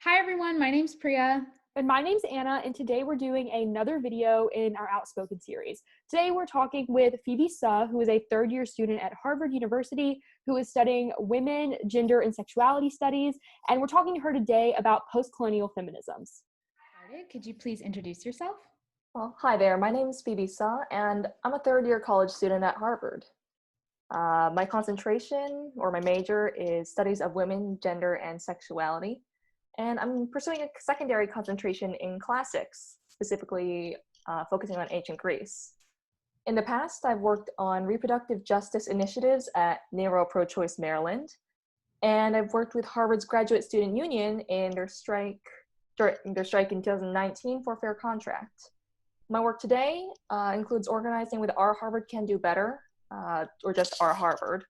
Hi everyone, my name's Priya. And my name's Anna, and today we're doing another video in our Outspoken series. Today we're talking with Phoebe, who is a third-year student at Harvard University who is studying women, gender, and sexuality studies, and we're talking to her today about post-colonial feminisms. Could you please introduce yourself? Well, hi there. My name is Phoebe, and I'm a third-year college student at Harvard. My concentration, or my major, is studies of women, gender, and sexuality. And I'm pursuing a secondary concentration in classics, specifically focusing on ancient Greece. In the past, I've worked on reproductive justice initiatives at Nero Pro-Choice Maryland, and I've worked with Harvard's Graduate Student Union in their strike in 2019 for fair contract. My work today includes organizing with Our Harvard Can Do Better, or just Our Harvard,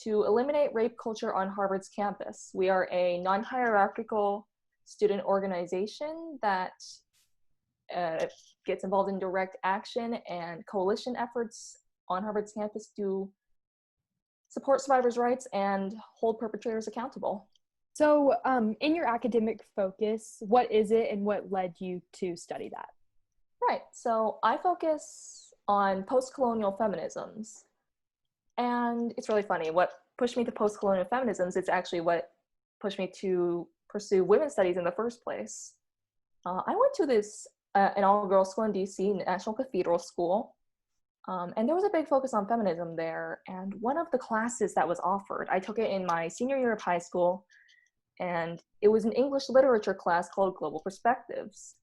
to eliminate rape culture on Harvard's campus. We are a non-hierarchical student organization that gets involved in direct action and coalition efforts on Harvard's campus to support survivors' rights and hold perpetrators accountable. So in your academic focus, what is it and what led you to study that? Right, so I focus on post-colonial feminisms. And it's really funny, what pushed me to post-colonial feminisms is actually what pushed me to pursue women's studies in the first place. I went to this an all-girls school in DC, National Cathedral School, and there was a big focus on feminism there. And one of the classes that was offered, I took it in my senior year of high school, and it was an English literature class called Global Perspectives.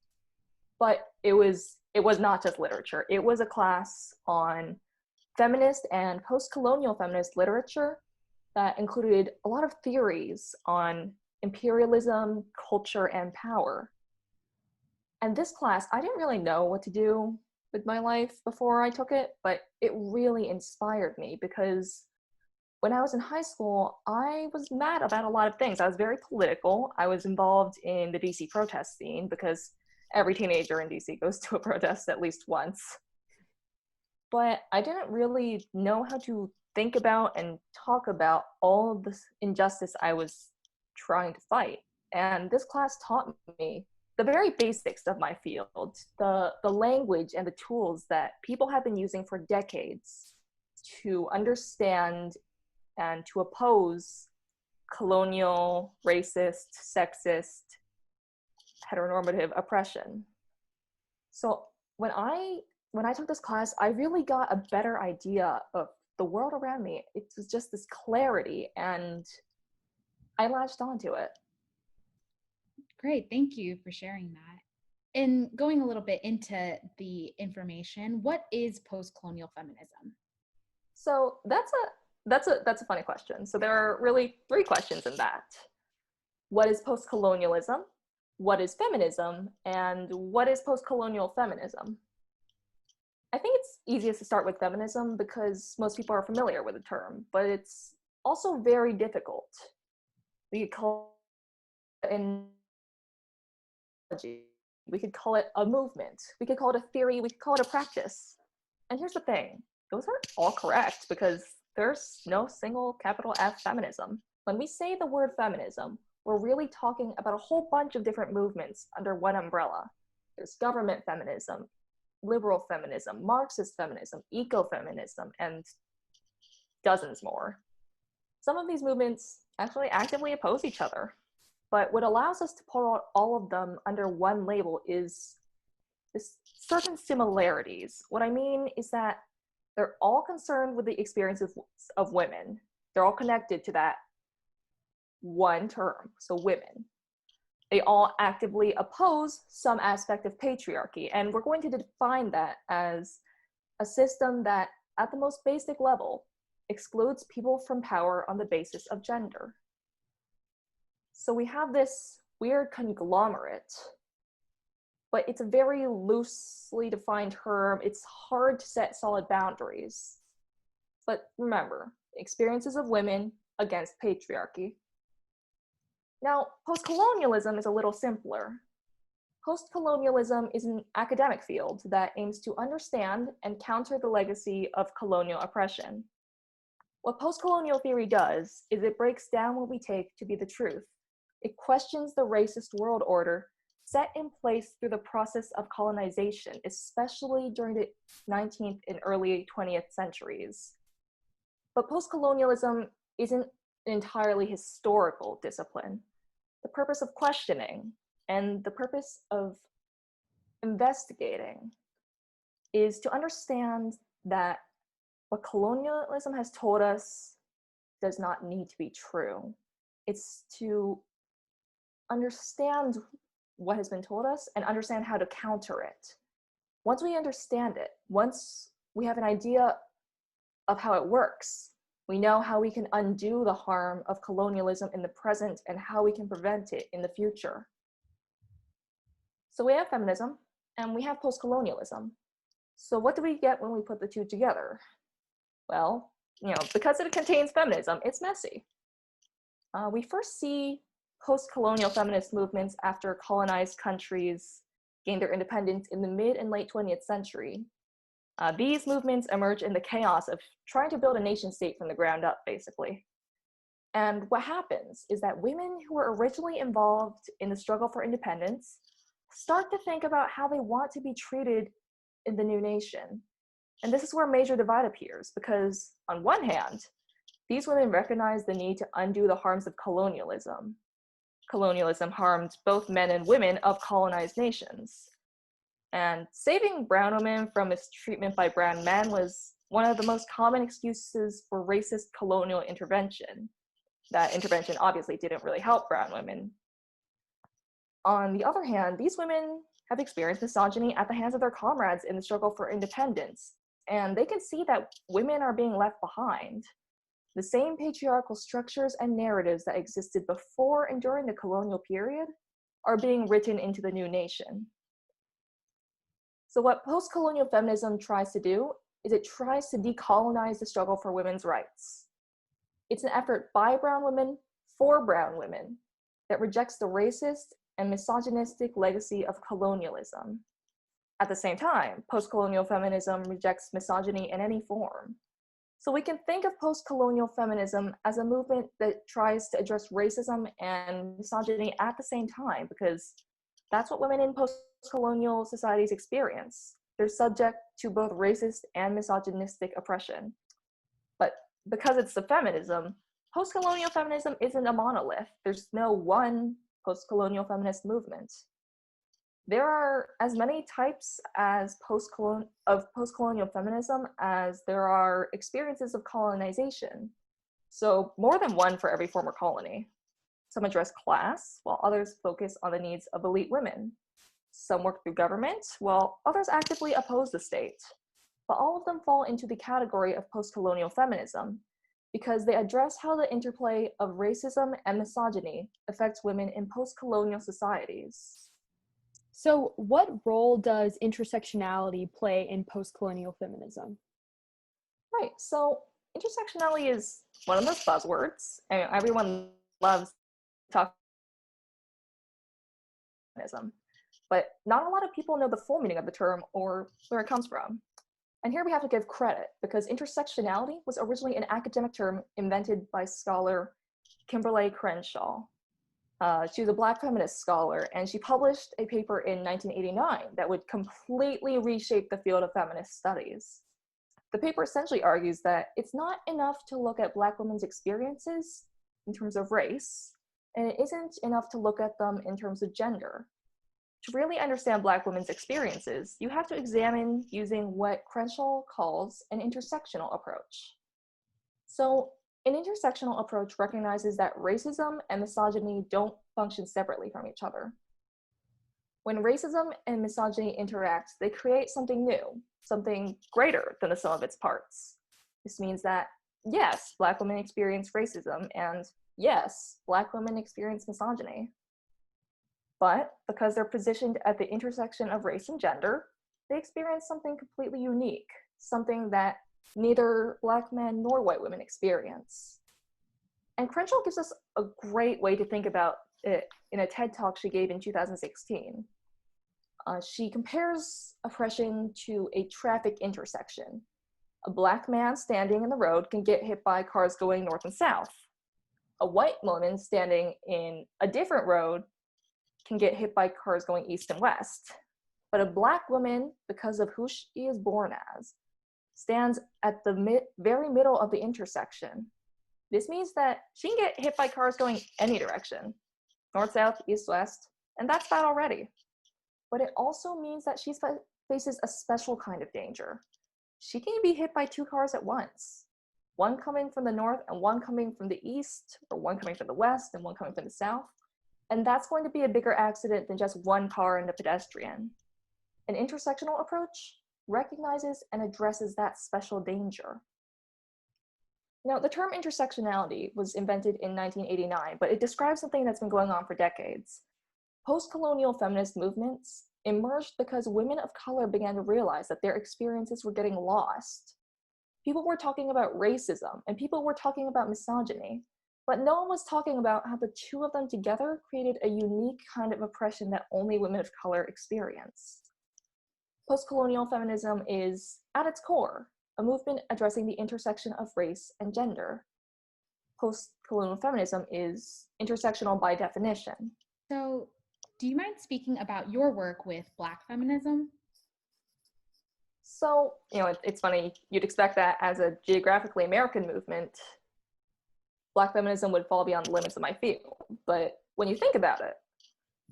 But it was not just literature. It was a class on feminist and post-colonial feminist literature that included a lot of theories on imperialism, culture, and power. And this class, I didn't really know what to do with my life before I took it, but it really inspired me because when I was in high school, I was mad about a lot of things. I was very political. I was involved in the DC protest scene because every teenager in DC goes to a protest at least once. But I didn't really know how to think about and talk about all of this injustice I was trying to fight. And this class taught me the very basics of my field, the language and the tools that people have been using for decades to understand and to oppose colonial, racist, sexist, heteronormative oppression. So when I took this class, I really got a better idea of the world around me. It was just this clarity, and I latched onto it. Great, thank you for sharing that. And going a little bit into the information, what is post-colonial feminism? So that's a funny question. So there are really three questions in that. What is post-colonialism? What is feminism? And what is post-colonial feminism? I think it's easiest to start with feminism because most people are familiar with the term, but it's also very difficult. We could call it an ideology. We could call it a movement. We could call it a theory. We could call it a practice. And here's the thing. Those aren't all correct because there's no single capital F feminism. When we say the word feminism, we're really talking about a whole bunch of different movements under one umbrella. There's government feminism, liberal feminism, Marxist feminism, ecofeminism, and dozens more. Some of these movements actually actively oppose each other, but what allows us to pull out all of them under one label is this certain similarities. What I mean is that they're all concerned with the experiences of women. They're all connected to that one term, so women. They all actively oppose some aspect of patriarchy, and we're going to define that as a system that, at the most basic level, excludes people from power on the basis of gender. So we have this weird conglomerate, but it's a very loosely defined term. It's hard to set solid boundaries. But remember, experiences of women against patriarchy. Now, post-colonialism is a little simpler. Post-colonialism is an academic field that aims to understand and counter the legacy of colonial oppression. What post-colonial theory does is it breaks down what we take to be the truth. It questions the racist world order set in place through the process of colonization, especially during the 19th and early 20th centuries. But postcolonialism isn't an entirely historical discipline. The purpose of questioning and the purpose of investigating is to understand that what colonialism has told us does not need to be true. It's to understand what has been told us and understand how to counter it. Once we understand it, once we have an idea of how it works, we know how we can undo the harm of colonialism in the present and how we can prevent it in the future. So we have feminism and we have post-colonialism. So what do we get when we put the two together? Well, because it contains feminism, it's messy. We first see post-colonial feminist movements after colonized countries gained their independence in the mid and late 20th century. These movements emerge in the chaos of trying to build a nation state from the ground up, basically. And what happens is that women who were originally involved in the struggle for independence start to think about how they want to be treated in the new nation. And this is where a major divide appears, because on one hand, these women recognize the need to undo the harms of colonialism. Colonialism harmed both men and women of colonized nations. And saving brown women from mistreatment by brown men was one of the most common excuses for racist colonial intervention. That intervention obviously didn't really help brown women. On the other hand, these women have experienced misogyny at the hands of their comrades in the struggle for independence, and they can see that women are being left behind. The same patriarchal structures and narratives that existed before and during the colonial period are being written into the new nation. So what post-colonial feminism tries to do is it tries to decolonize the struggle for women's rights. It's an effort by brown women for brown women that rejects the racist and misogynistic legacy of colonialism. At the same time, post-colonial feminism rejects misogyny in any form. So we can think of post-colonial feminism as a movement that tries to address racism and misogyny at the same time, because that's what women in post-colonial societies experience. They're subject to both racist and misogynistic oppression. But because it's the feminism, post-colonial feminism isn't a monolith. There's no one post-colonial feminist movement. There are as many types as post-colonial feminism as there are experiences of colonization. So more than one for every former colony. Some address class, while others focus on the needs of elite women. Some work through government, while others actively oppose the state. But all of them fall into the category of post-colonial feminism because they address how the interplay of racism and misogyny affects women in post-colonial societies. So what role does intersectionality play in post-colonial feminism? Right, so intersectionality is one of those buzzwords, and everyone loves talking about feminism, but not a lot of people know the full meaning of the term or where it comes from. And here we have to give credit, because intersectionality was originally an academic term invented by scholar Kimberly Crenshaw. She was a Black feminist scholar, and she published a paper in 1989 that would completely reshape the field of feminist studies. The paper essentially argues that it's not enough to look at Black women's experiences in terms of race, and it isn't enough to look at them in terms of gender. To really understand Black women's experiences, you have to examine using what Crenshaw calls an intersectional approach. So, an intersectional approach recognizes that racism and misogyny don't function separately from each other. When racism and misogyny interact, they create something new, something greater than the sum of its parts. This means that, yes, Black women experience racism, and yes, Black women experience misogyny. But because they're positioned at the intersection of race and gender, they experience something completely unique, something that neither Black men nor white women experience. And Crenshaw gives us a great way to think about it in a TED Talk she gave in 2016. She compares oppression to a traffic intersection. A Black man standing in the road can get hit by cars going north and south. a white woman standing in a different road can get hit by cars going east and west. But a Black woman, because of who she is born as, stands at the very middle of the intersection. This means that she can get hit by cars going any direction, north, south, east, west, and that's bad already. But it also means that she faces a special kind of danger. She can be hit by 2 cars at once, one coming from the north and one coming from the east, or one coming from the west and one coming from the south. And that's going to be a bigger accident than just one car and a pedestrian. An intersectional approach recognizes and addresses that special danger. Now, the term intersectionality was invented in 1989, but it describes something that's been going on for decades. Post-colonial feminist movements emerged because women of color began to realize that their experiences were getting lost. People were talking about racism, and people were talking about misogyny, but no one was talking about how the two of them together created a unique kind of oppression that only women of color experience. Post-colonial feminism is, at its core, a movement addressing the intersection of race and gender. Post-colonial feminism is intersectional by definition. So, do you mind speaking about your work with Black feminism? So, it's funny, you'd expect that as a geographically American movement, Black feminism would fall beyond the limits of my field. But when you think about it,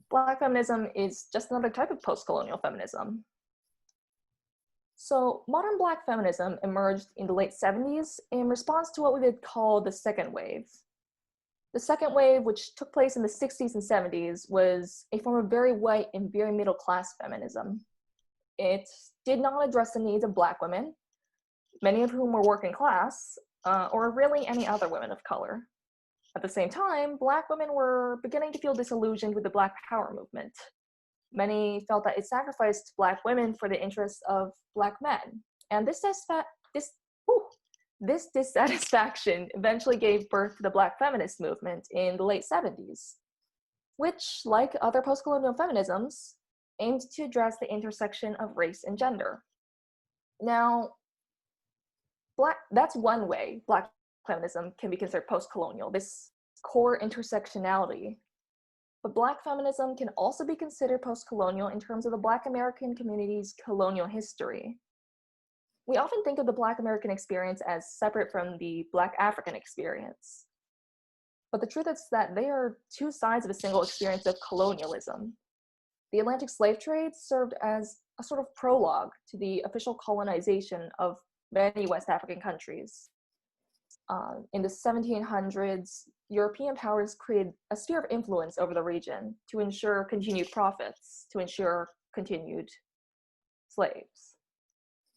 Black feminism is just another type of post-colonial feminism. So modern Black feminism emerged in the late 70s in response to what we would call the second wave. The second wave, which took place in the 60s and 70s, was a form of very white and very middle-class feminism. It did not address the needs of Black women, many of whom were working class, or really any other women of color. At the same time, Black women were beginning to feel disillusioned with the Black Power movement. Many felt that it sacrificed Black women for the interests of Black men. And this dissatisfaction eventually gave birth to the Black feminist movement in the late 70s, which, like other post-colonial feminisms, aimed to address the intersection of race and gender. Now, that's one way Black feminism can be considered post-colonial, this core intersectionality. But Black feminism can also be considered post-colonial in terms of the Black American community's colonial history. We often think of the Black American experience as separate from the Black African experience. But the truth is that they are two sides of a single experience of colonialism. The Atlantic slave trade served as a sort of prologue to the official colonization of many West African countries. In the 1700s, European powers created a sphere of influence over the region to ensure continued profits, to ensure continued slaves.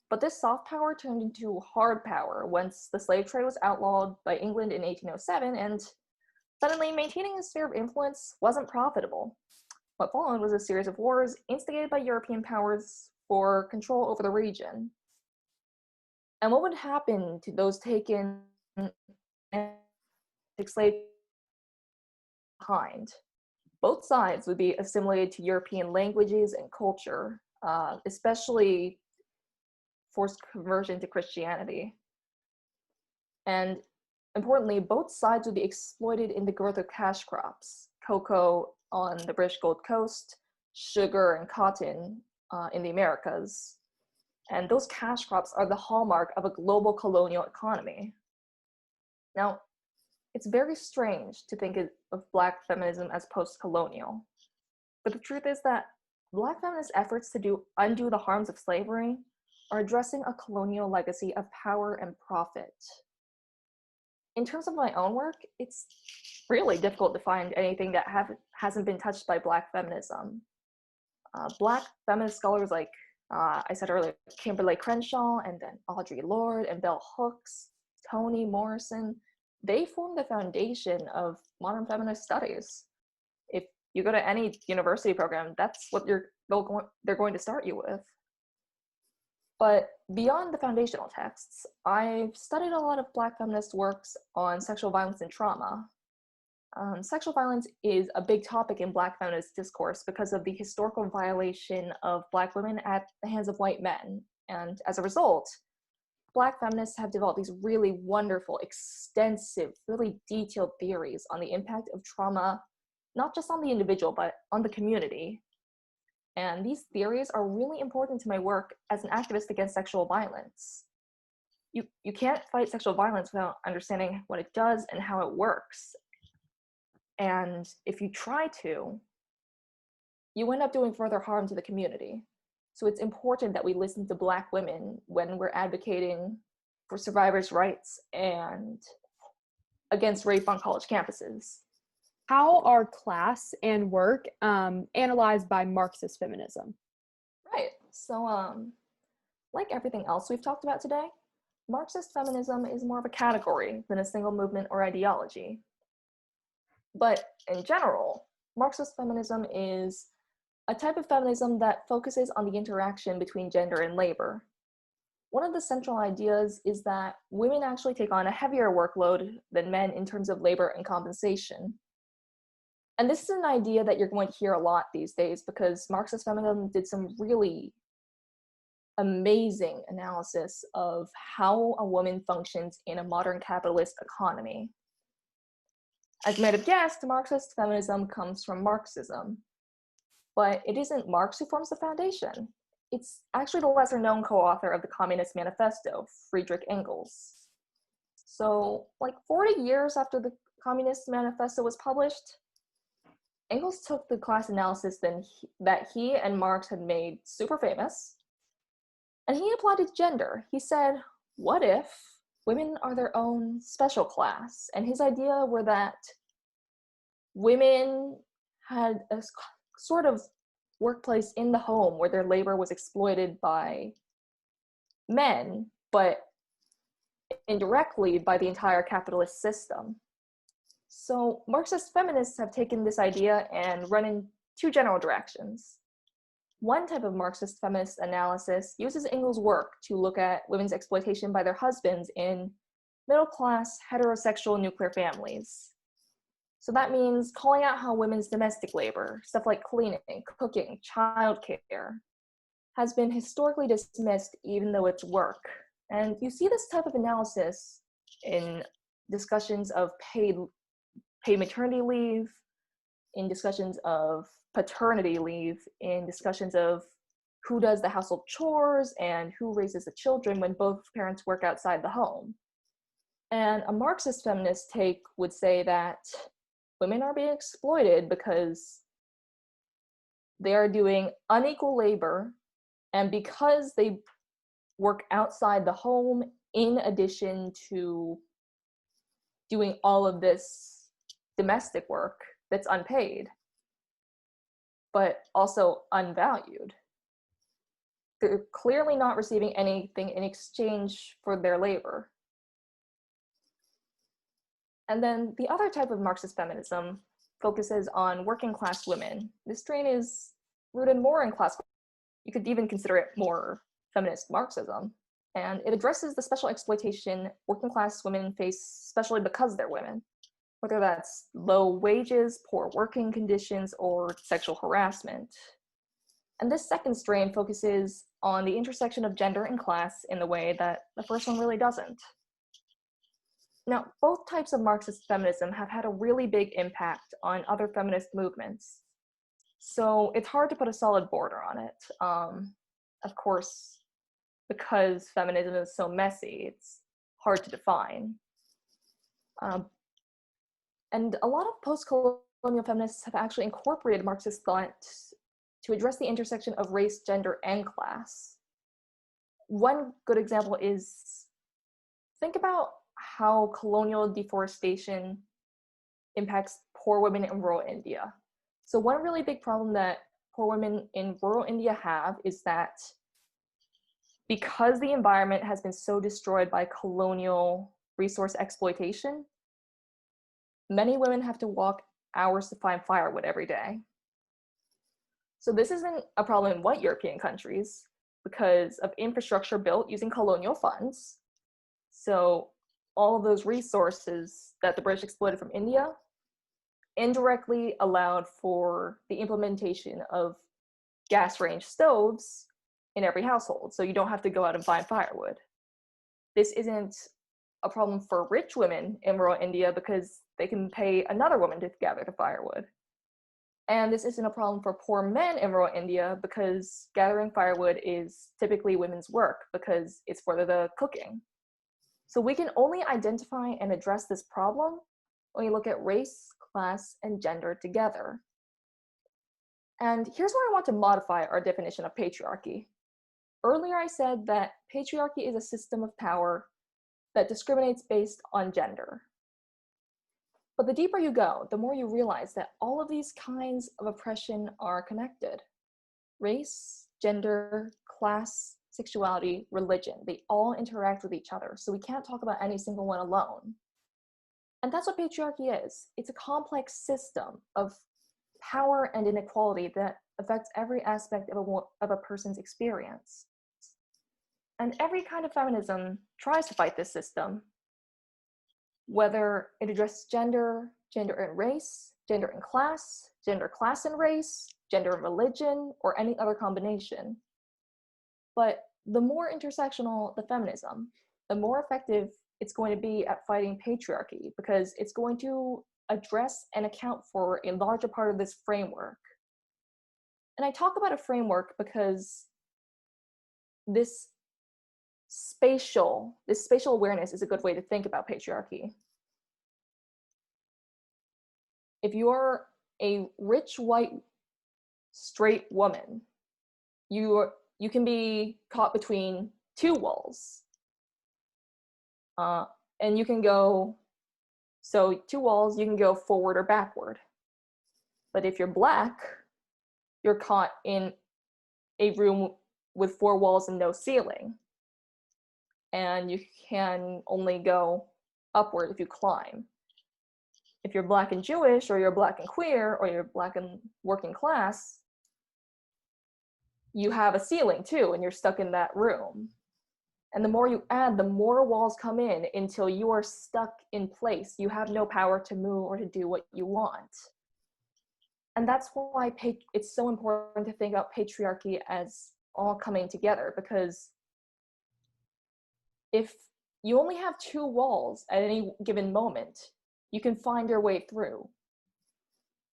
But this soft power turned into hard power once the slave trade was outlawed by England in 1807, and suddenly maintaining a sphere of influence wasn't profitable. What followed was a series of wars instigated by European powers for control over the region. And what would happen to those taken and enslaved behind? Both sides would be assimilated to European languages and culture, especially forced conversion to Christianity. And importantly, both sides would be exploited in the growth of cash crops, cocoa on the British Gold Coast, sugar and cotton in the Americas. And those cash crops are the hallmark of a global colonial economy. Now, it's very strange to think of Black feminism as post-colonial, but the truth is that Black feminist efforts to undo the harms of slavery are addressing a colonial legacy of power and profit. In terms of my own work, it's really difficult to find anything that hasn't been touched by Black feminism. Black feminist scholars like I said earlier, Kimberly Crenshaw, and then Audrey Lorde and Bell Hooks, Toni Morrison, they form the foundation of modern feminist studies. If you go to any university program, that's what they're going to start you with. But beyond the foundational texts, I've studied a lot of Black feminist works on sexual violence and trauma. Sexual violence is a big topic in Black feminist discourse because of the historical violation of Black women at the hands of white men. And as a result, Black feminists have developed these really wonderful, extensive, really detailed theories on the impact of trauma, not just on the individual, but on the community. And these theories are really important to my work as an activist against sexual violence. You can't fight sexual violence without understanding what it does and how it works. And if you try to, you end up doing further harm to the community. So it's important that we listen to Black women when we're advocating for survivors' rights and against rape on college campuses. How are class and work analyzed by Marxist feminism? Right. So, like everything else we've talked about today, Marxist feminism is more of a category than a single movement or ideology. But in general, Marxist feminism is a type of feminism that focuses on the interaction between gender and labor. One of the central ideas is that women actually take on a heavier workload than men in terms of labor and compensation. And this is an idea that you're going to hear a lot these days because Marxist feminism did some really amazing analysis of how a woman functions in a modern capitalist economy. As you might have guessed, Marxist feminism comes from Marxism, but it isn't Marx who forms the foundation. It's actually the lesser-known co-author of the Communist Manifesto, Friedrich Engels. So, like 40 years after the Communist Manifesto was published, Engels took the class analysis that he and Marx had made super famous, and he applied it to gender. He said, what if women are their own special class? And his idea were that women had a sort of workplace in the home where their labor was exploited by men, but indirectly by the entire capitalist system. So Marxist feminists have taken this idea and run in two general directions. One type of Marxist feminist analysis uses Engels' work to look at women's exploitation by their husbands in middle-class, heterosexual nuclear families. So that means calling out how women's domestic labor, stuff like cleaning, cooking, childcare, has been historically dismissed even though it's work. And you see this type of analysis in discussions of paid maternity leave, in discussions of paternity leave, in discussions of who does the household chores and who raises the children when both parents work outside the home. And a Marxist feminist take would say that women are being exploited because they are doing unequal labor, and because they work outside the home in addition to doing all of this domestic work that's unpaid, but also unvalued. They're clearly not receiving anything in exchange for their labor. And then the other type of Marxist feminism focuses on working class women. This strain is rooted more in class. You could even consider it more feminist Marxism. And it addresses the special exploitation working class women face, especially because they're women, whether that's low wages, poor working conditions, or sexual harassment. And this second strain focuses on the intersection of gender and class in the way that the first one really doesn't. Now, both types of Marxist feminism have had a really big impact on other feminist movements. So it's hard to put a solid border on it. Of course, because feminism is so messy, it's hard to define. And a lot of post-colonial feminists have actually incorporated Marxist thought to address the intersection of race, gender, and class. One good example is, think about how colonial deforestation impacts poor women in rural India. So one really big problem that poor women in rural India have is that because the environment has been so destroyed by colonial resource exploitation, many women have to walk hours to find firewood every day. So this isn't a problem in white European countries because of infrastructure built using colonial funds. So all of those resources that the British exploited from India indirectly allowed for the implementation of gas range stoves in every household, so you don't have to go out and find firewood. this isn't a problem for rich women in rural India because they can pay another woman to gather the firewood. And this isn't a problem for poor men in rural India because gathering firewood is typically women's work because it's for the cooking. So we can only identify and address this problem when we look at race, class, and gender together. And here's where I want to modify our definition of patriarchy. Earlier I said that patriarchy is a system of power that discriminates based on gender. But the deeper you go, the more you realize that all of these kinds of oppression are connected. Race, gender, class, sexuality, religion, they all interact with each other, so we can't talk about any single one alone. And that's what patriarchy is. It's a complex system of power and inequality that affects every aspect of a person's experience. And every kind of feminism tries to fight this system, whether it addresses gender, gender and race, gender and class, gender, class and race, gender and religion, or any other combination. But the more intersectional the feminism, the more effective it's going to be at fighting patriarchy, because it's going to address and account for a larger part of this framework. And I talk about a framework because this spatial awareness is a good way to think about patriarchy. If you're a rich, white, straight woman, you can be caught between two walls. And you can go, so two walls, you can go forward or backward. But if you're Black, you're caught in a room with four walls and no ceiling. And you can only go upward if you climb. If you're Black and Jewish, or you're Black and queer, or you're Black and working class, you have a ceiling too, and you're stuck in that room. And the more you add, the more walls come in until you are stuck in place. You have no power to move or to do what you want. And that's why it's so important to think about patriarchy as all coming together, because if you only have two walls at any given moment, you can find your way through.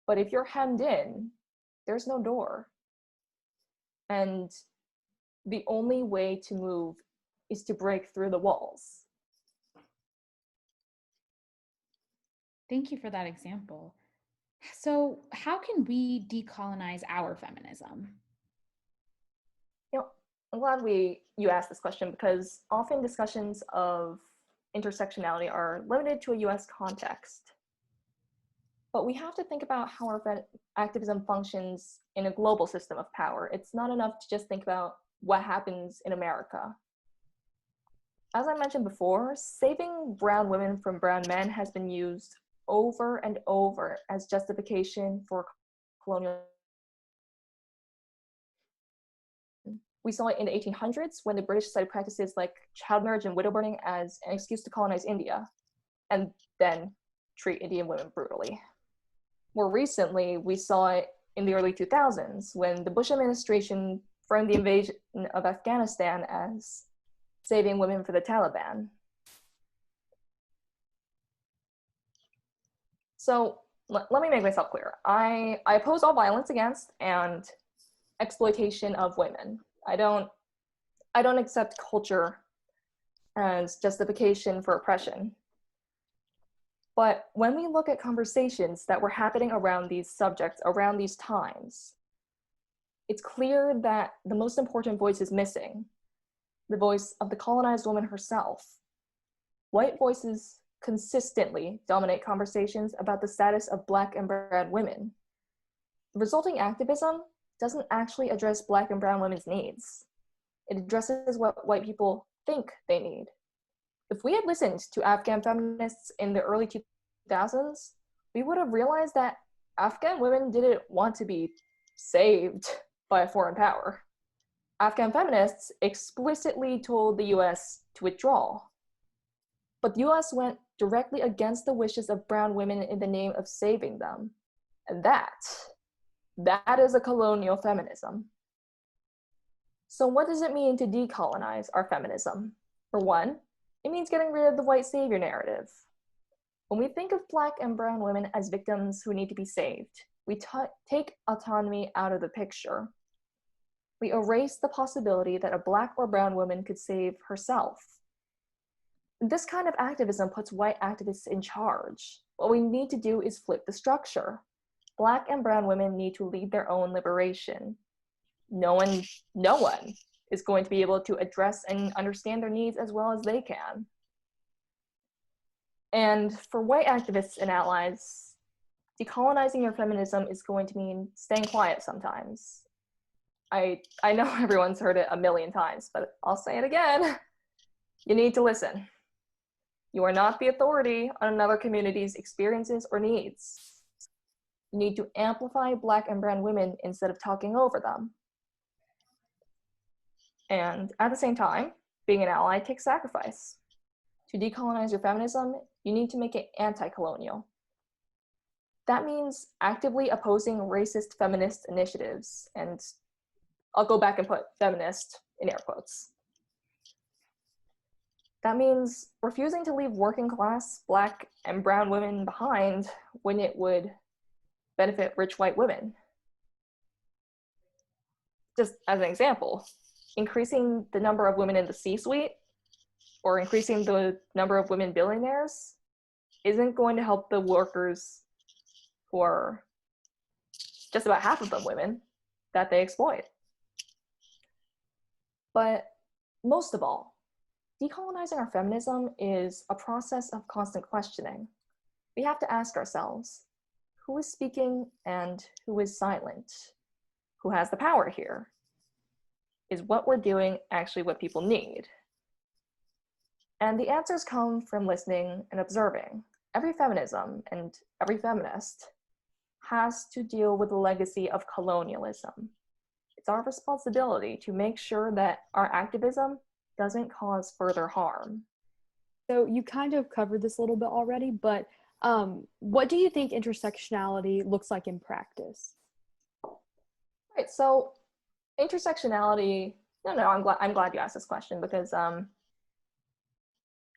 But if you're hemmed in, there's no door. And the only way to move is to break through the walls. Thank you for that example. So how can we decolonize our feminism? I'm glad you asked this question, because often discussions of intersectionality are limited to a US context. But we have to think about how our activism functions in a global system of power. It's not enough to just think about what happens in America. As I mentioned before, saving brown women from brown men has been used over and over as justification for colonial. We saw it in the 1800s when the British cited practices like child marriage and widow burning as an excuse to colonize India, and then treat Indian women brutally. More recently, we saw it in the early 2000s when the Bush administration framed the invasion of Afghanistan as saving women for the Taliban. So let me make myself clear. I oppose all violence against and exploitation of women. I don't accept culture as justification for oppression. But when we look at conversations that were happening around these subjects, around these times, it's clear that the most important voice is missing, the voice of the colonized woman herself. White voices consistently dominate conversations about the status of Black and brown women. The resulting activism doesn't actually address Black and brown women's needs. It addresses what white people think they need. If we had listened to Afghan feminists in the early 2000s, we would have realized that Afghan women didn't want to be saved by a foreign power. Afghan feminists explicitly told the US to withdraw. But the US went directly against the wishes of brown women in the name of saving them. And that is a colonial feminism. So what does it mean to decolonize our feminism? For one, It means getting rid of the white savior narrative. When we think of Black and brown women as victims who need to be saved, we take autonomy out of the picture. We erase the possibility that a Black or brown woman could save herself. This kind of activism puts white activists in charge. What we need to do is flip the structure. Black and brown women need to lead their own liberation. No one is going to be able to address and understand their needs as well as they can. And for white activists and allies, decolonizing your feminism is going to mean staying quiet sometimes. I know everyone's heard it a million times, but I'll say it again. You need to listen. You are not the authority on another community's experiences or needs. You need to amplify Black and brown women instead of talking over them. And at the same time, being an ally takes sacrifice. To decolonize your feminism, you need to make it anti-colonial. That means actively opposing racist feminist initiatives, and I'll go back and put feminist in air quotes. That means refusing to leave working class Black and brown women behind when it would benefit rich white women. Just as an example, increasing the number of women in the C-suite or increasing the number of women billionaires isn't going to help the workers who are just about half of them women that they exploit. But most of all, decolonizing our feminism is a process of constant questioning. We have to ask ourselves, who is speaking and who is silent? Who has the power here? Is what we're doing actually what people need? And the answers come from listening and observing. Every feminism and every feminist has to deal with the legacy of colonialism. It's our responsibility to make sure that our activism doesn't cause further harm. So you kind of covered this a little bit already, but what do you think intersectionality looks like in practice? Right, so intersectionality, I'm glad you asked this question, because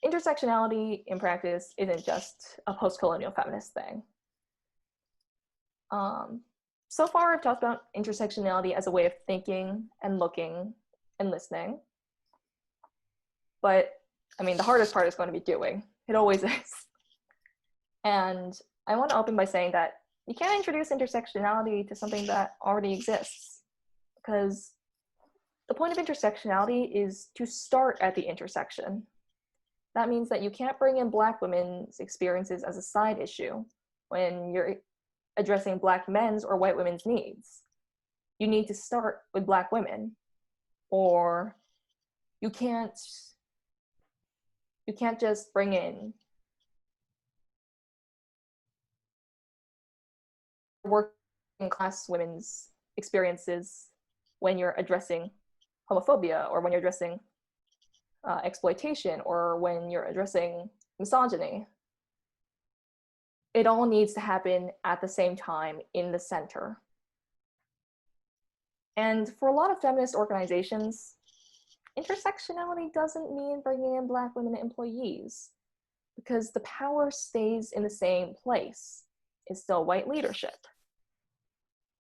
intersectionality in practice isn't just a post-colonial feminist thing. So far I've talked about intersectionality as a way of thinking and looking and listening. But I mean, the hardest part is going to be doing. It always is. And I want to open by saying that you can't introduce intersectionality to something that already exists, because the point of intersectionality is to start at the intersection. That means that you can't bring in Black women's experiences as a side issue when you're addressing Black men's or white women's needs. You need to start with Black women, or you can't just bring in working class women's experiences when you're addressing homophobia, or when you're addressing exploitation, or when you're addressing misogyny. It all needs to happen at the same time in the center. And for a lot of feminist organizations, intersectionality doesn't mean bringing in Black women employees, because the power stays in the same place. It's still white leadership.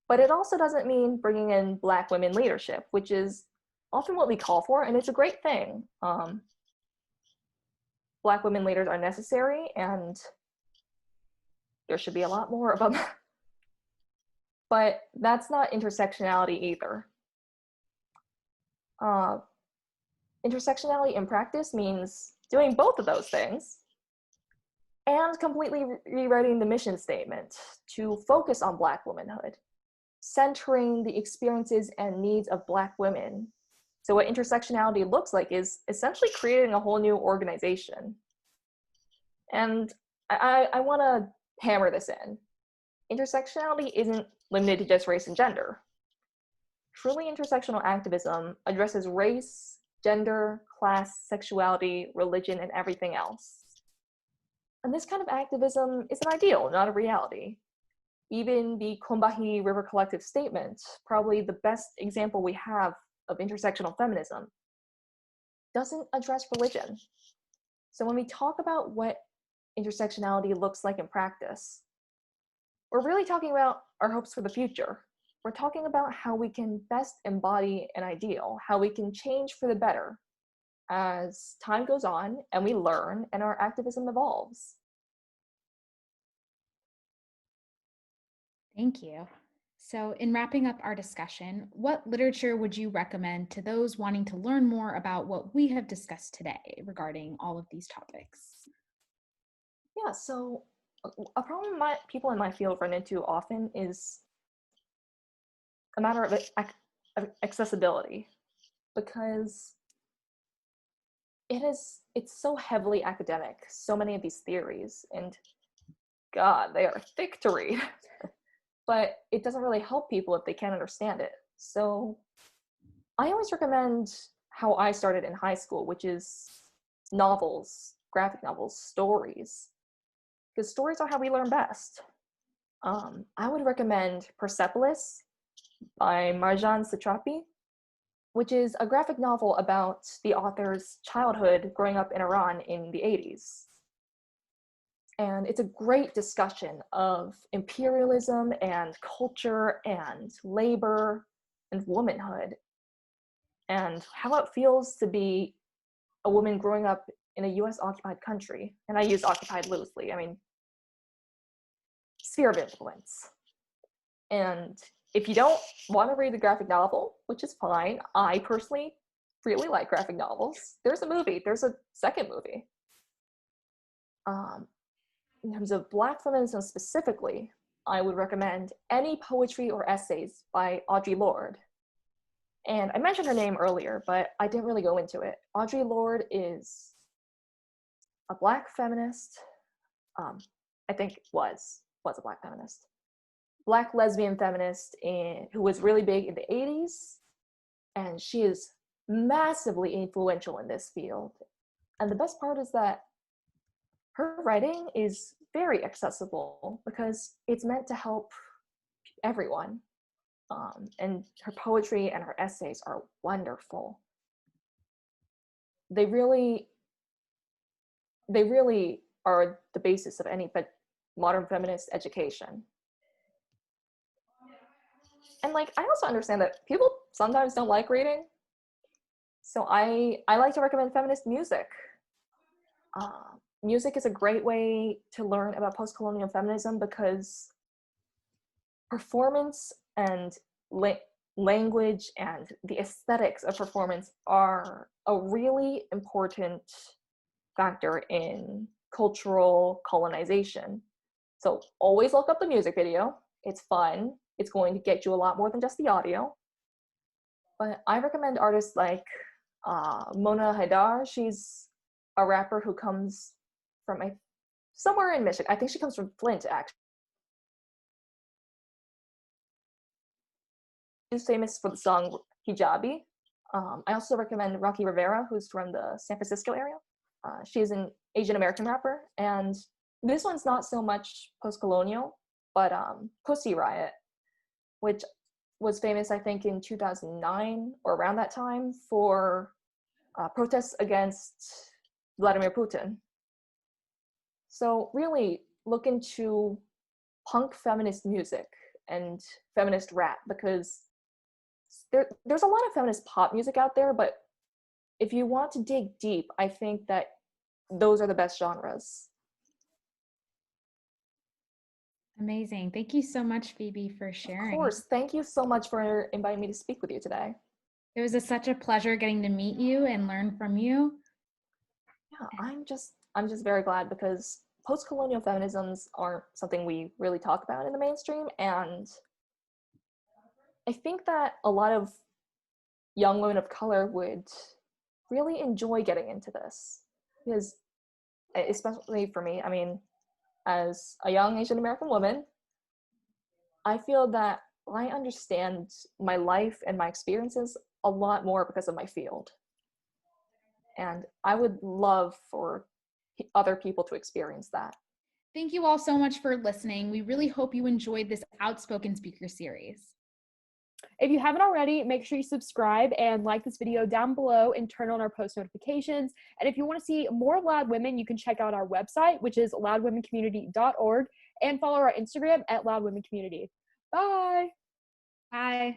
But it also doesn't mean bringing in Black women leadership, which is often what we call for, and it's a great thing. Black women leaders are necessary, and there should be a lot more of them. But that's not intersectionality either. Intersectionality in practice means doing both of those things and completely rewriting the mission statement to focus on Black womanhood, centering the experiences and needs of Black women. So what intersectionality looks like is essentially creating a whole new organization. And I want to hammer this in. Intersectionality isn't limited to just race and gender. Truly intersectional activism addresses race, gender, class, sexuality, religion, and everything else. And this kind of activism is an ideal, not a reality. Even the Combahee River Collective statement, probably the best example we have of intersectional feminism, doesn't address religion. So when we talk about what intersectionality looks like in practice, we're really talking about our hopes for the future. We're talking about how we can best embody an ideal, how we can change for the better as time goes on and we learn and our activism evolves. Thank you. So, in wrapping up our discussion, what literature would you recommend to those wanting to learn more about what we have discussed today regarding all of these topics? Yeah, so a problem people in my field run into often is a matter of accessibility, because it's so heavily academic, so many of these theories, and God, they are thick to read. But it doesn't really help people if they can't understand it. So I always recommend how I started in high school, which is novels, graphic novels, stories, because stories are how we learn best. I would recommend Persepolis by Marjan Satrapi, which is a graphic novel about the author's childhood growing up in Iran in the 80s. And it's a great discussion of imperialism and culture and labor and womanhood, and how it feels to be a woman growing up in a US occupied country. And I use occupied loosely, I mean, sphere of influence. And if you don't want to read the graphic novel, which is fine, I personally really like graphic novels. There's a second movie. In terms of Black feminism specifically, I would recommend any poetry or essays by Audrey Lorde. And I mentioned her name earlier, but I didn't really go into it. Audrey Lorde is a Black feminist, I think was a Black feminist, Black lesbian feminist who was really big in the 80s, and she is massively influential in this field. And the best part is that her writing is very accessible because it's meant to help everyone. And her poetry and her essays are wonderful. They really are the basis of any modern feminist education. And like, I also understand that people sometimes don't like reading. So I like to recommend feminist music. Music is a great way to learn about post-colonial feminism because performance and language and the aesthetics of performance are a really important factor in cultural colonization. So always look up the music video. It's fun. It's going to get you a lot more than just the audio. But I recommend artists like Mona Haidar. She's a rapper who comes from somewhere in Michigan. I think she comes from Flint, actually. She's famous for the song Hijabi. I also recommend Rocky Rivera, who's from the San Francisco area. She's an Asian American rapper, and this one's not so much post-colonial, but Pussy Riot, which was famous, I think, in 2009 or around that time for protests against Vladimir Putin. So really look into punk feminist music and feminist rap, because there's a lot of feminist pop music out there, but if you want to dig deep, I think that those are the best genres. Amazing. Thank you so much, Phoebe, for sharing. Of course. Thank you so much for inviting me to speak with you today. It was such a pleasure getting to meet you and learn from you. Yeah, I'm just very glad, because post-colonial feminisms aren't something we really talk about in the mainstream, and I think that a lot of young women of color would really enjoy getting into this, because especially for me, I mean, as a young Asian American woman, I feel that I understand my life and my experiences a lot more because of my field. And I would love for other people to experience that. Thank you all so much for listening. We really hope you enjoyed this Outspoken speaker series. If you haven't already, make sure you subscribe and like this video down below and turn on our post notifications. And if you want to see more Loud Women, you can check out our website, which is loudwomencommunity.org, and follow our Instagram at loudwomencommunity. Bye! Bye.